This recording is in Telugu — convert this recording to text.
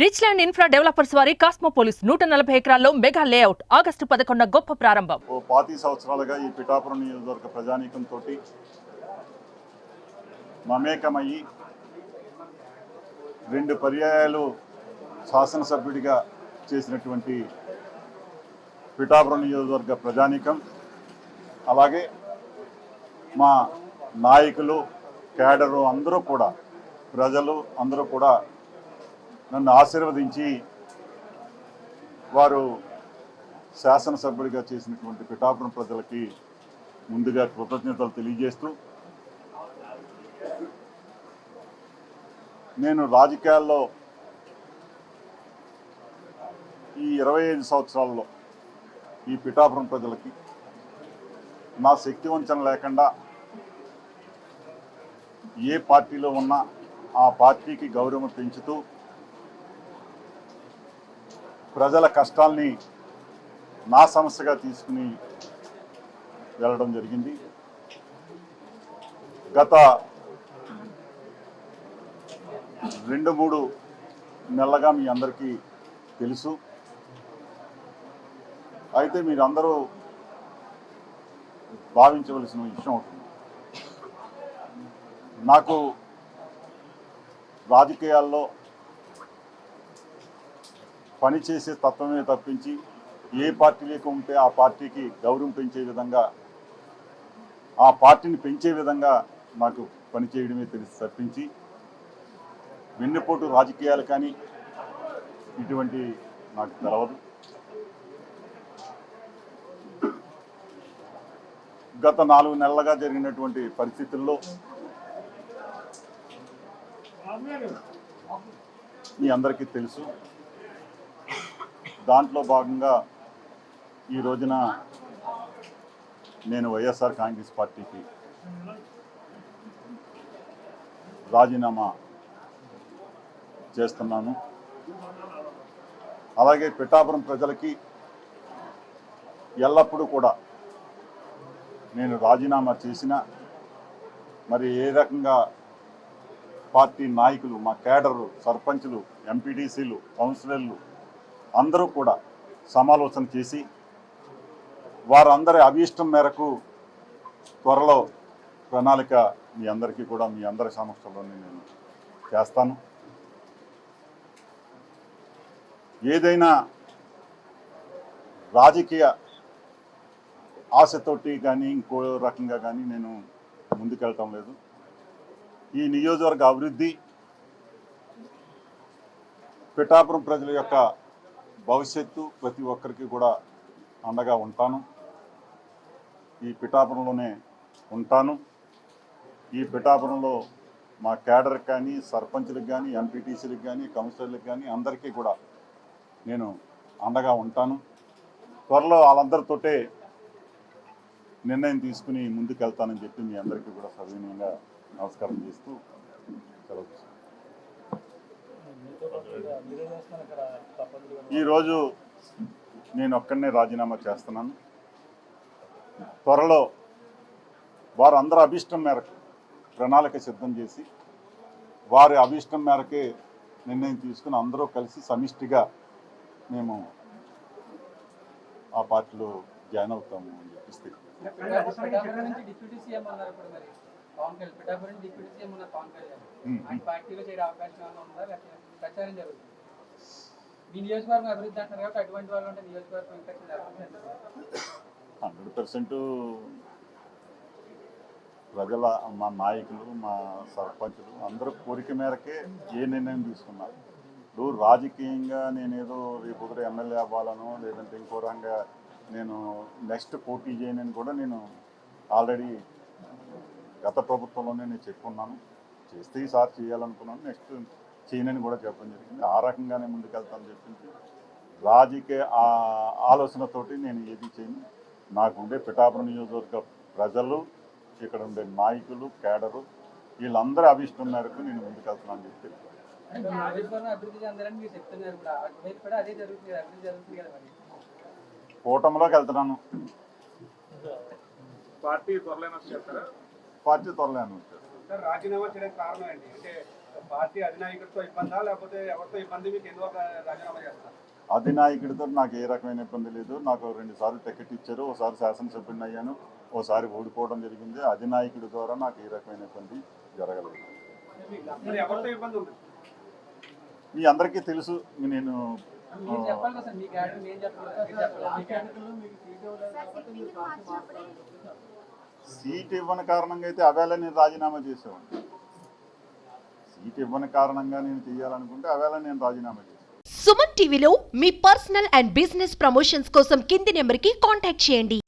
రిచ్ ల్యాండ్ ఇన్ఫ్రా డెవలపర్స్ వారి కాస్మోపోలిస్ 140 ఎకరాల్లో మెగా లేఅవుట్ ఆగస్టు 11 గొప్ప ప్రారంభం. 25 సంవత్సరాలుగా ఈ పిఠాపురం నియోజకవర్గ ప్రజానీకంతో మమేకమయ్యి 2 పర్యాయాలు శాసనసభ్యుడిగా చేసినటువంటి పిఠాపురం నియోజకవర్గ ప్రజానీకం, అలాగే మా నాయకులు, క్యాడరు అందరూ కూడా, ప్రజలు అందరూ కూడా నన్ను ఆశీర్వదించి వారు శాసనసభ్యుడిగా చేసినటువంటి పిఠాపురం ప్రజలకి ముందుగా కృతజ్ఞతలు తెలియజేస్తూ, నేను రాజకీయాల్లో ఈ 25 సంవత్సరాల్లో ఈ పిఠాపురం ప్రజలకి నా శక్తి వంచన లేకుండా ఏ పార్టీలో ఉన్నా ఆ పార్టీకి గౌరవం పెంచుతూ ప్రజల కష్టాల్ని నా సమస్యగా తీసుకుని వెళ్ళడం జరిగింది. గత 2-3 నెలలుగా మీ అందరికీ తెలుసు. అయితే మీరందరూ భావించవలసిన విషయం అవుతుంది. నాకు రాజకీయాల్లో పనిచేసే తత్వమే తప్పించి ఏ పార్టీలోకి ఉంటే ఆ పార్టీకి గౌరవం పెంచే విధంగా, ఆ పార్టీని పెంచే విధంగా నాకు పనిచేయడమే తెలిసి తప్పించి వెన్నుపోటు రాజకీయాలు కానీ ఇటువంటి నాకు తెలవదు. గత 4 నెలలుగా జరిగినటువంటి పరిస్థితుల్లో మీ అందరికీ తెలుసు. దాంట్లో భాగంగా ఈ రోజున నేను వైఎస్ఆర్ కాంగ్రెస్ పార్టీకి రాజీనామా చేస్తున్నాను. అలాగే పిఠాపురం ప్రజలకి ఎల్లప్పుడూ కూడా నేను రాజీనామా చేసిన, మరి ఏ రకంగా పార్టీ నాయకులు, మా కేడర్లు, సర్పంచులు, ఎంపీటీసీలు, కౌన్సిలర్లు అందరూ కూడా సమాలోచన చేసి వారందరి అభీష్టం మేరకు త్వరలో ప్రణాళిక మీ అందరికీ కూడా, మీ అందరి సమక్షంలోనే నేను చేస్తాను. ఏదైనా రాజకీయ ఆశతోటి కానీ ఇంకో రకంగా కానీ నేను ముందుకెళ్ళటం లేదు. ఈ నియోజకవర్గ అభివృద్ధి, పిఠాపురం ప్రజల యొక్క భవిష్యత్తు ప్రతి ఒక్కరికి కూడా అండగా ఉంటాను. ఈ పిఠాపురంలోనే ఉంటాను. ఈ పిఠాపురంలో మా క్యాడర్కి కానీ, సర్పంచులకు కానీ, ఎంపీటీసీలకు కానీ, కౌన్సిలర్లకు కానీ అందరికీ కూడా నేను అండగా ఉంటాను. త్వరలో వాళ్ళందరితోటే నిర్ణయం తీసుకుని ముందుకెళ్తానని చెప్పి మీ అందరికీ కూడా సవినయంగా నమస్కారం చేస్తూ సెలవు. ఈరోజు నేను ఒక్కడనే రాజీనామా చేస్తున్నాను. త్వరలో వారందరూ అభీష్టం మేరకు ప్రణాళిక సిద్ధం చేసి వారి అభీష్టం మేరకే నిర్ణయం తీసుకుని అందరూ కలిసి సమిష్టిగా మేము ఆ పార్టీలో జాయిన్ అవుతాము అని చెప్పిస్తే. మీ నియోజకవర్గం అభివృద్ధి అంటారు కాబట్టి అటువంటి వాళ్ళు ఉంటే నియోజకవర్గం ఇంకా 100% ప్రజల, మా నాయకులు, మా సర్పంచులు అందరూ కోరిక మేరకే ఏ నిర్ణయం తీసుకున్నారు. ఇప్పుడు రాజకీయంగా నేనేదో రేపు ఒకటి ఎమ్మెల్యే అవ్వాలనో లేదంటే ఇంకో రంగా నేను నెక్స్ట్ పోటీ చేయనని కూడా నేను ఆల్రెడీ గత ప్రభుత్వంలోనే నేను చెప్పుకున్నాను. చేస్తే ఈసారి చేయాలనుకున్నాను, నెక్స్ట్ చేయనని కూడా చెప్పడం జరిగింది. ఆ రకంగానే ముందుకెళ్తానని చెప్పింది. రాజకీయ ఆలోచనతోటి నేను ఏది చేయను. నాకు ఉండే పిఠాపురం నియోజకవర్గ ప్రజలు, ఇక్కడ ఉండే నాయకులు, కేడరు వీళ్ళందరూ అభిష్టం మేరకు నేను ముందుకెళ్తున్నాను చెప్పి కూటమిలోకి వెళ్తున్నాను. పార్టీ త్వరలో వచ్చేస్తారా? పార్టీ త్వరలో వచ్చేస్తారు. రాజీనామా చేయడానికి కారణం ఏంటి? అంటే పార్టీ అధినాయకుడితో ఇబ్బందా లేకపోతే ఎవరితో ఇబ్బంది మీకు ఎందుకు రాజీనామా చేస్తారు? అధినాయకుడితో నాకు ఏ రకమైన ఇబ్బంది లేదు. నాకు 2 సార్లు టికెట్ ఇచ్చారు. ఒకసారి శాసనసభ్యుడిని అయ్యాను, ఓసారి ఓడిపోవడం జరిగింది. అధినాయకుడి ద్వారా నాకు ఏ రకమైన ఇబ్బంది జరగలేదు. మరి ఎవరితో ఇబ్బంది ఉంది? మీ అందరికీ తెలుసు. నేను మీరు చెప్పాలి కదా సార్, మీ క్యాడర్ నేను చెప్పలేదు, మీరు చెప్పలేదు. మీ క్యాడర్ సీట్ ఇవ్వని కారణంగా అయితే అవేళ నేను రాజీనామా చేసేవాడిని. సీట్ ఇవ్వని కారణంగా నేను చేయాలనుకుంటే అవేళ నేను రాజీనామా చేశాను. సుమన్ టీవీలో మీ పర్సనల్ అండ్ బిజినెస్ ప్రమోషన్స్ కోసం కింది నెంబర్కి కాంటాక్ట్ చేయండి.